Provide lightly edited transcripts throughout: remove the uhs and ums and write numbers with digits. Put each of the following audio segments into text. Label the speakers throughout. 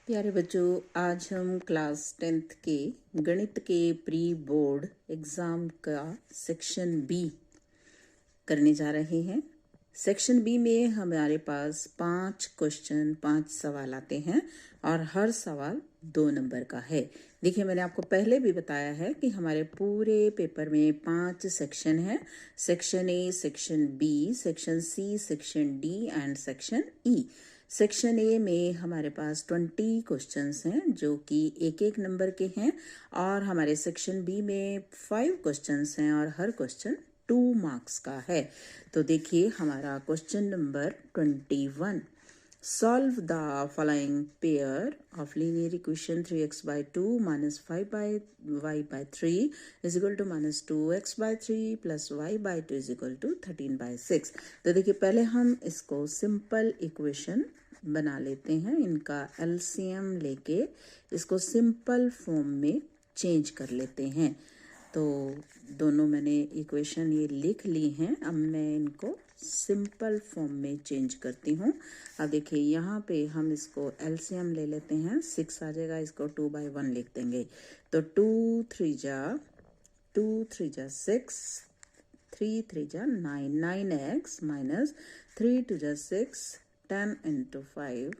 Speaker 1: प्यारे बच्चों, आज हम क्लास 10th के गणित के प्री बोर्ड एग्ज़ाम का सेक्शन बी करने जा रहे हैं। सेक्शन बी में हमारे पास 5 सवाल आते हैं और हर सवाल 2 नंबर का है। देखिए, मैंने आपको पहले भी बताया है कि हमारे पूरे पेपर में 5 सेक्शन हैं। Section A, section B, section C, section D and section E. Section A में हमारे पास 20 क्वेश्चंस हैं जो कि एक एक नंबर के हैं, और हमारे सेक्शन बी में 5 क्वेश्चंस हैं और हर क्वेश्चन 2 मार्क्स का है। तो देखिए हमारा question number 21, solve the following pair of linear equation 3x by 2 minus 5 by y by 3 is equal to minus 2x by 3 plus y by 2 is equal to 13 by 6। तो देखिए, पहले हम इसको सिंपल इक्वेशन बना लेते हैं। इनका एलसीएम लेके इसको सिंपल फॉर्म में चेंज कर लेते हैं। तो दोनों मैंने इक्वेशन ये लिख ली हैं, अब मैं इनको सिंपल फॉर्म में चेंज करती हूँ। अब देखिए, यहाँ पे हम इसको एलसीएम ले लेते हैं। 6 आ जाएगा, इसको 2 by 1 लिख देंगे। तो 2 3 जा 6, 3 3 जा 9, 9x माइनस 3 2 जा 6, 10 into 5,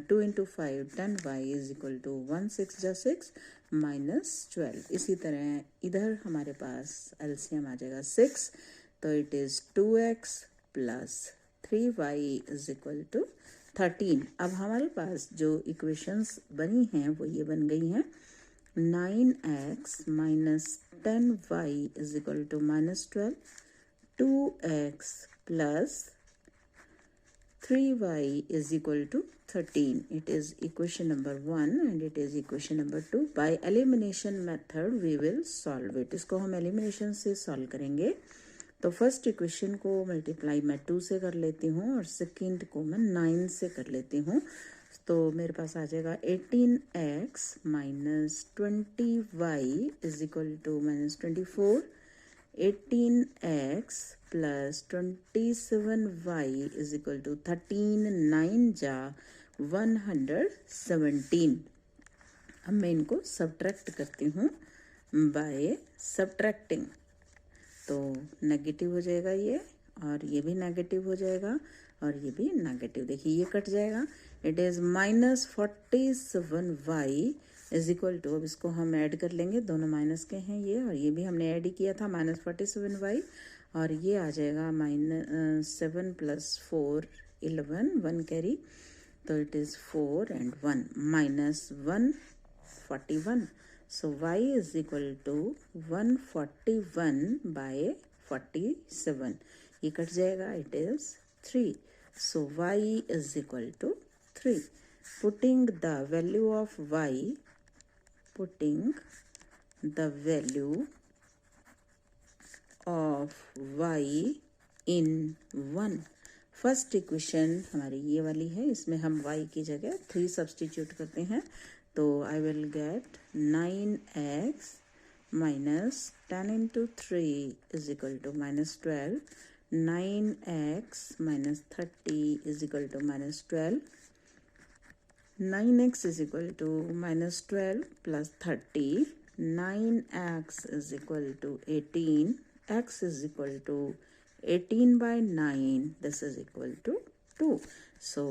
Speaker 1: 2 into 5 10y is equal to 1 6 जा 6 माइनस 12। इसी तरह इधर हमारे पास एलसीएम आ जाएगा 6, तो it is 2x plus 3y is equal to 13। अब हमारे पास जो इक्वेशंस बनी हैं वो ये बन गई हैं। 9x minus 10y is equal to minus 12, 2x plus 3y is equal to 13. It is equation number 1 and it is equation number 2. By elimination method we will solve it. इसको हम elimination से solve करेंगे। तो first equation को multiply मैं 2 से कर लेती हूँ और सेकेंड को मैं 9 से कर लेती हूँ। तो मेरे पास आ जाएगा 18x minus 20y is equal to minus 24, 18x plus 27y is equal to 13, 9 जा 117। अब मैं इनको सब्ट्रैक्ट करती हूँ बाय सब्ट्रैक्टिंग। तो नेगेटिव हो जाएगा ये, और ये भी नेगेटिव हो जाएगा, और ये भी नेगेटिव। देखिए ये कट जाएगा। It is minus 47y is equal to, अब इसको हम ऐड कर लेंगे, दोनों माइनस के हैं ये, और ये भी हमने ऐड ही किया था, माइनस 47y, और ये आ जाएगा माइनस 7 प्लस 4 11, 1 कैरी, तो it is 4 and 1 minus 141। So y is equal to 141 by 47। ये कट जाएगा, it is 3। So y is equal to 3। Putting the value of y, putting the value of y in 1। First equation हमारी ये वाली है, इसमें हम y की जगह 3 सब्सटीट्यूट करते हैं। तो I will get 9x minus 10 into 3 is equal to minus 12, 9x minus 30 is equal to minus 12, 9x is equal to minus 12 plus 30, 9x is equal to 18, x is equal to 18 by 9, this is equal to 2। So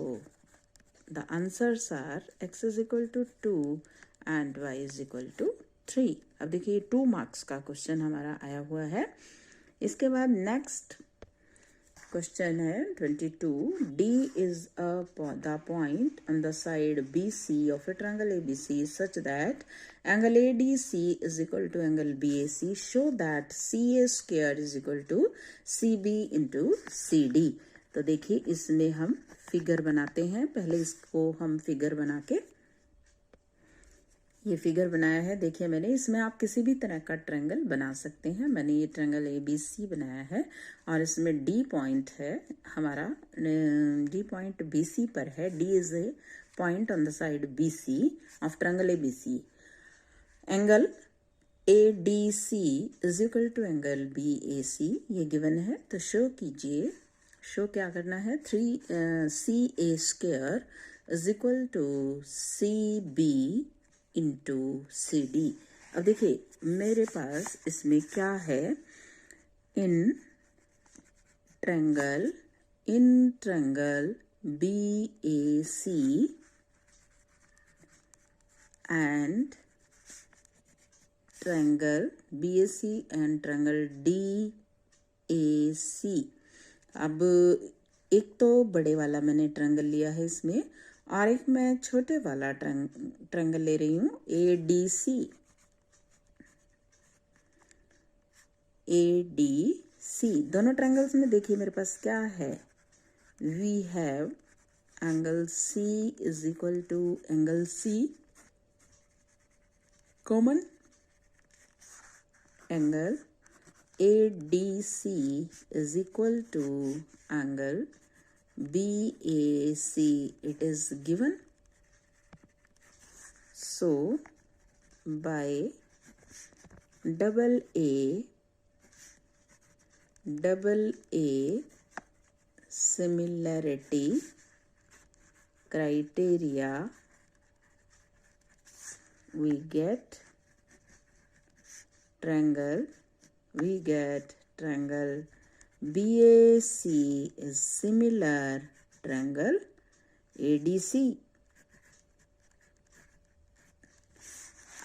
Speaker 1: the answers are x is equal to 2 and y is equal to 3। अब देखिए 2 marks का question हमारा आया हुआ है। इसके बाद next question है 22, D is the point on the side BC of a triangle ABC such that angle ADC is equal to angle BAC. Show that CA square is equal to CB into CD। तो देखिए इसमें हम figure बनाते हैं। पहले इसको हम figure बना के, ये फिगर बनाया है। देखिए मैंने इसमें आप किसी भी तरह का ट्रायंगल बना सकते हैं। मैंने ये ट्रायंगल ABC बनाया है और इसमें D पॉइंट है हमारा, D पॉइंट BC पर है। D is a point on the side BC of triangle ABC। Angle ADC is equal to angle BAC, ये गिवन है। तो शो कीजिए, शो क्या करना है, 3CA square is equal to C B into C D. अब देखिए मेरे पास इसमें क्या है, in triangle BAC and triangle BAC and triangle DAC। अब एक तो बड़े वाला मैंने ट्रायंगल लिया है इसमें, और एक मैं छोटे वाला ट्रायंगल ले रही हूँ ADC। दोनों ट्रायंगल्स में देखिए मेरे पास क्या है, we have angle C is equal to angle C common, angle ADC is equal to angle BAC, it is given. So by double A similarity criteria, we get triangle BAC is similar triangle ADC।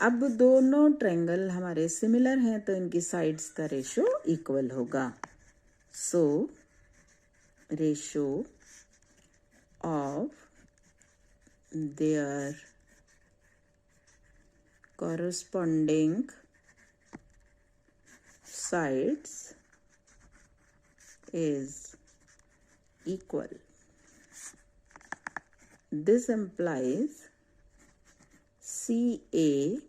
Speaker 1: अब दोनों triangle हमारे similar हैं तो इनकी sides का ratio equal होगा। So ratio of their corresponding sides is equal. This implies CA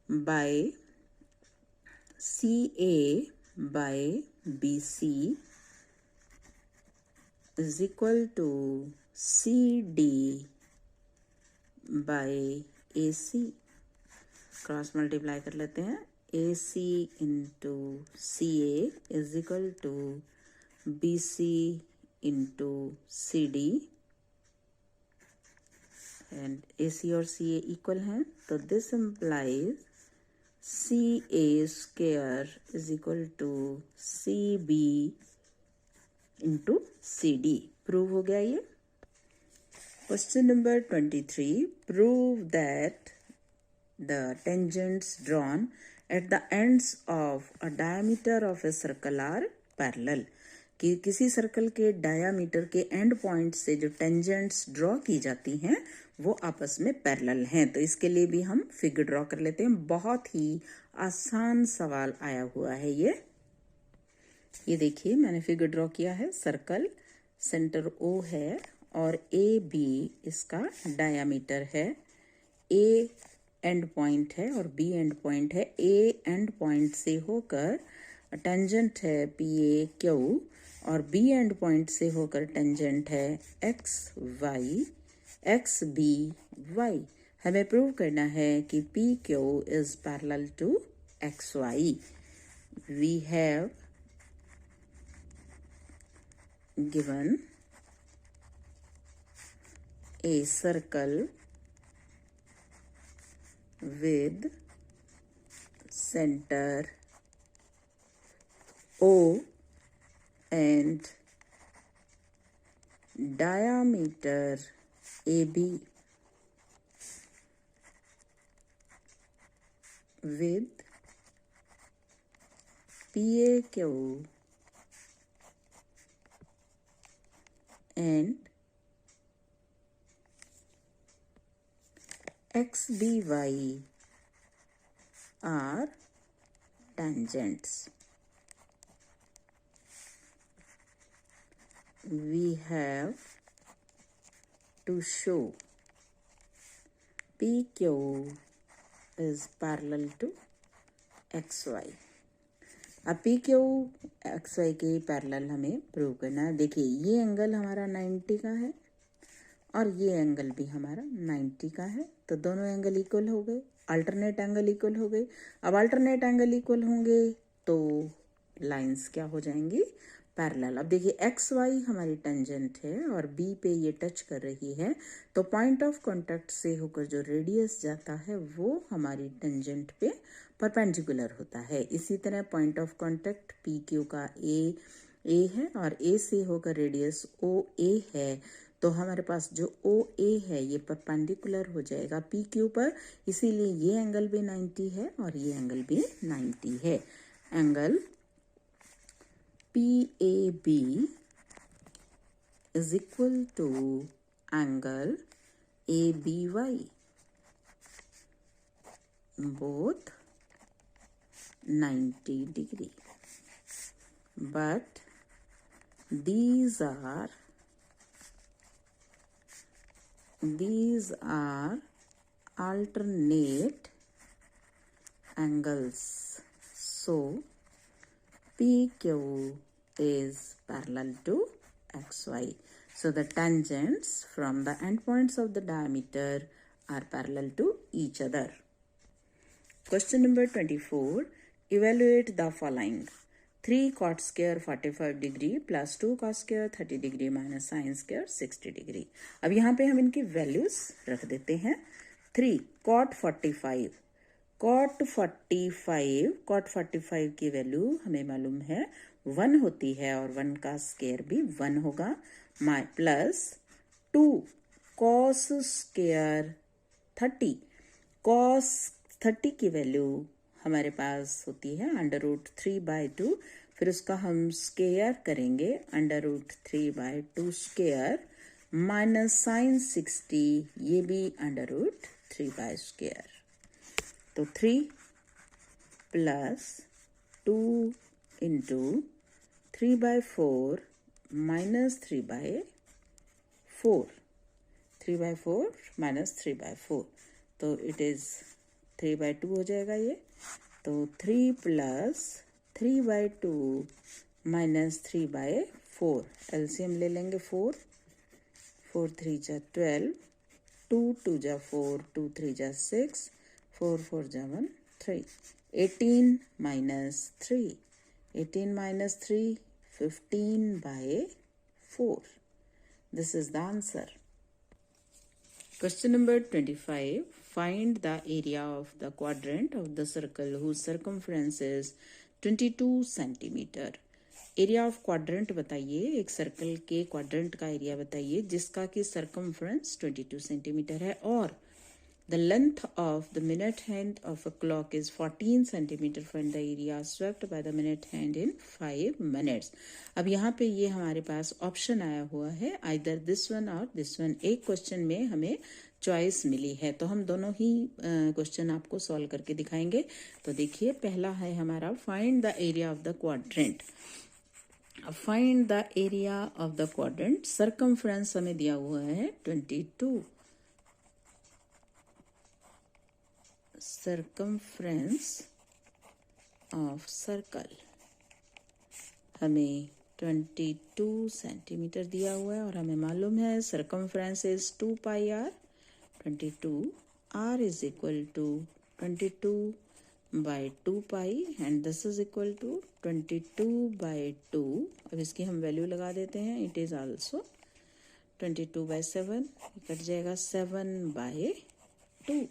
Speaker 1: by BC is equal to CD by AC। Cross multiply कर लेते हैं, AC into CA is equal to BC into CD, and AC और CA equal हैं तो this implies CA square is equal to CB into CD। Prove हो गया ये। Question number 23, prove that the tangents drawn at the ends of a diameter of a circle are parallel। कि किसी circle के diameter के and point से जो tangents draw की जाती हैं वो आपस में पैरेलल हैं। तो इसके लिए भी हम फिगर ड्रॉ कर लेते हैं। बहुत ही आसान सवाल आया हुआ है ये देखिए मैंने फिगर ड्रॉ किया है। सर्कल सेंटर O है और AB इसका डायामीटर है, A एंड पॉइंट है और B एंड पॉइंट है। A एंड पॉइंट से होकर टेंजेंट है PAQ और B एंड पॉइंट से होकर टेंजेंट है XBY। हमें प्रूव करना है कि PQ is parallel to XY। We have given a circle with center O and diameter AB with PAQ and XBY are tangents. We have to show PQ is parallel to XY। अब PQ XY के parallel हमें prove करना है। देखिए ये angle हमारा 90 का है और ये एंगल भी हमारा 90 का है, तो दोनों एंगल इक्वल हो गए, अल्टरनेट एंगल इक्वल हो गए। अब अल्टरनेट एंगल इक्वल होंगे तो लाइंस क्या हो जाएंगी, पैरेलल। अब देखिए एक्स वाई हमारी टेंजेंट है और बी पे ये टच कर रही है, तो पॉइंट ऑफ कांटेक्ट से होकर जो रेडियस जाता है वो हमारी टेंजेंट पे परपेंडिकुलर होता है। इसी तरह point of contact P Q का ए है और ए से होकर रेडियस ओ ए है, तो हमारे पास जो ओ ए है ये परपेंडिकुलर हो जाएगा पी क्यू पर, इसीलिए ये एंगल भी 90 है और ये एंगल भी 90 है। Angle PAB is equal to angle ABY, both 90 degree, but these are alternate angles, so PQ is parallel to XY. So the tangents from the endpoints of the diameter are parallel to each other. Question number 24. Evaluate the following. 3 cot square 45 degree plus 2 cos square 30 degree minus sin square 60 degree. अब यहाँ पे हम इनकी values रख देते हैं। 3 cot 45, cot 45 की value हमें मालूम है 1 होती है और 1 का स्क्वायर भी 1 होगा, प्लस 2 cos स्क्वायर 30, cos 30 की वैल्यू हमारे पास होती है √3/2, फिर उसका हम स्क्वायर करेंगे √3/2 स्क्वायर माइनस sin 60, ये भी √3/2। तो 3 प्लस 2 इंटू 3/4 माइनस 3/4, 3/4 माइनस 3/4, तो इट इज़ 3/2 हो जाएगा ये। तो 3 प्लस 3/2 माइनस 3/4, एलसीएम ले लेंगे 4 3 जा 12, 2 2 जा 4, 2 3 जा 6, 4 4 जा 1 3, 18 minus 3, 18 minus 3, 15/4. This is the answer. Question number 25. Find the area of the quadrant of the circle whose circumference is 22 centimeter. Area of quadrant बताइए, एक सर्कल के क्वाड्रेंट का एरिया बताइए जिसका कि सर्कमफ्रेंस 22 सेंटीमीटर है और the length of the minute hand of a clock is 14 centimetre. Find the area swept by the minute hand in 5 minutes. अब यहाँ पे ये हमारे पास ऑप्शन आया हुआ है आइदर दिस वन और दिस वन। एक क्वेश्चन में हमें चॉइस मिली है तो हम दोनों ही क्वेश्चन आपको सॉल्व करके दिखाएंगे। तो देखिए पहला है हमारा find the area of the quadrant. Find the area of the quadrant, circumference हमें दिया हुआ है 22, सर्कमफ्रेंस ऑफ सर्कल हमें 22 सेंटीमीटर दिया हुआ है और हमें मालूम है circumference is 2πr, 22 r is equal to 22/2π and this is equal to 22/2। अब इसकी हम वैल्यू लगा देते हैं, इट इज आल्सो 22/7, कट जाएगा 7/2।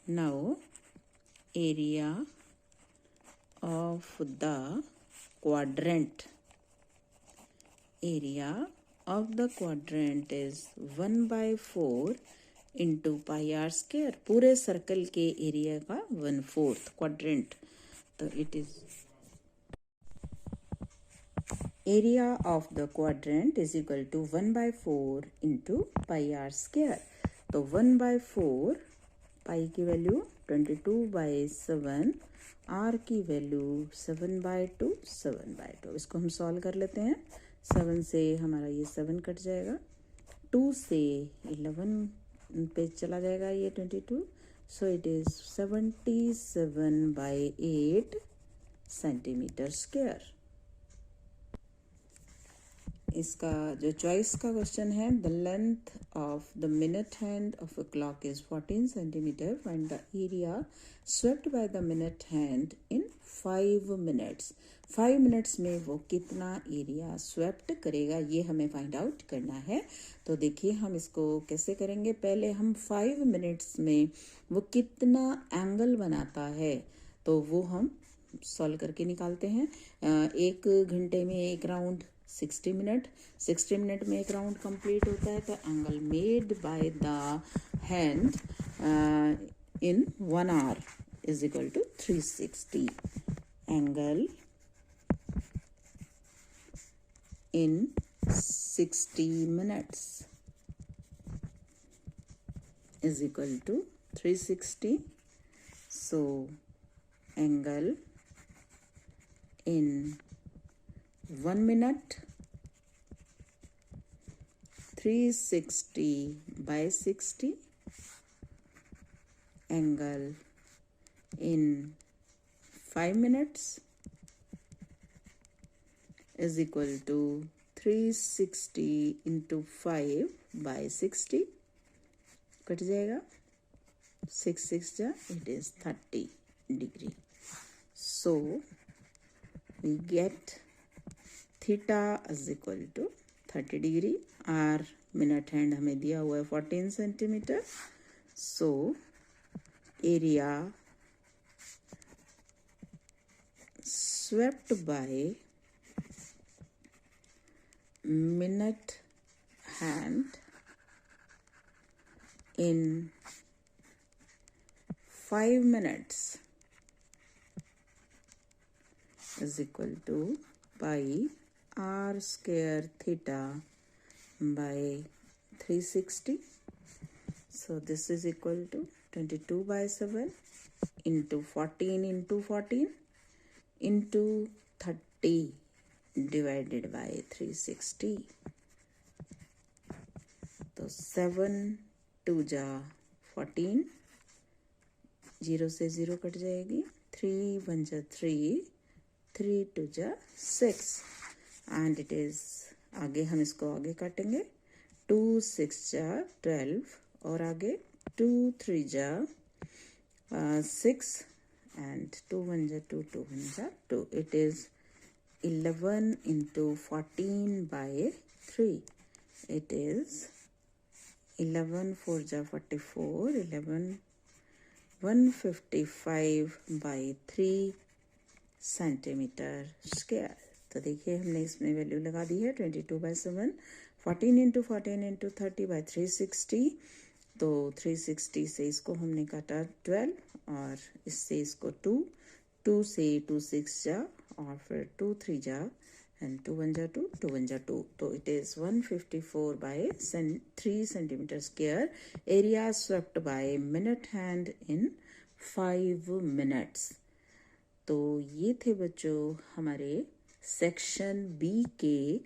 Speaker 1: Now area of the quadrant, area of the quadrant is 1/4 into πr square, पूरे सर्कल के area का 1/4 क्वाड्रेंट, तो it is area of the quadrant is equal to 1/4 into πr square. तो 1/4, पाई की value 22/7, r की value 7/2, 7/2। इसको हम solve कर लेते हैं। 7 से हमारा ये 7 कट जाएगा, 2 से 11 पे चला जाएगा ये 22, so it is 77/8 centimetre square. इसका जो चॉइस का क्वेश्चन है, the length of the minute hand of a clock is 14 centimetre, find the area swept by the minute hand in 5 minutes. 5 minutes में वो कितना एरिया स्वेप्ट करेगा, ये हमें फाइंड आउट करना है। तो देखिए हम इसको कैसे करेंगे। पहले हम 5 मिनट्स में वो कितना एंगल बनाता है तो वो हम सॉल्व करके निकालते हैं। 1 घंटे में एक राउंड 60 मिनट, 60 मिनट में एक राउंड कंप्लीट होता है, तो angle made by the hand in 1 hour is equal to 360। Angle in 60 minutes is equal to 360. So angle in 1 minute, 360 by 60. Angle in 5 minutes is equal to 360 into 5 by 60, cut जाएगा 6 6 जा, it is 30 degree. So we get theta is equal to 30 degree. Our minute hand हमें दिया हुआ है 14 centimetre. So area swept by minute hand in 5 minutes is equal to pi r square theta by 360. So this is equal to 22 by 7 into 14 into 14 into 30 divided by 360. तो 7 2 जा 14, 0 से 0 cut जाएगी, 3 1 जा 3, 3 2 जा 6 एंड इट इज, आगे हम इसको आगे काटेंगे, 2 6 जा 12 और आगे 2 3 जा 6 and 2 1 जा 2, 2 1 जा 2. It is 11 into 14 by 3. It is 11 4 ja 44, 11 155 by 3 centimetre square. तो देखिए हमने इसमें वैल्यू लगा दी है 22 by 7, 14 into 14 into 30 by 360. तो 360 से इसको हमने काटा 12 और इससे इसको 2, 2 से 2 6 जा और फिर 2 3 जा एंड 2 1 जा 2, 2 1 जा 2. तो इट इज 154 बाय 3 centimetre square. Area swept by minute hand in 5 minutes. तो ये थे बच्चों हमारे सेक्शन बी के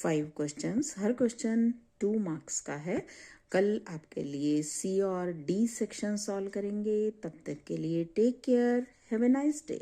Speaker 1: 5 क्वेश्चंस. हर क्वेश्चन 2 मार्क्स का है. कल आपके लिए सी और डी सेक्शन सॉल्व करेंगे. तब तक के लिए take care. Have a nice day.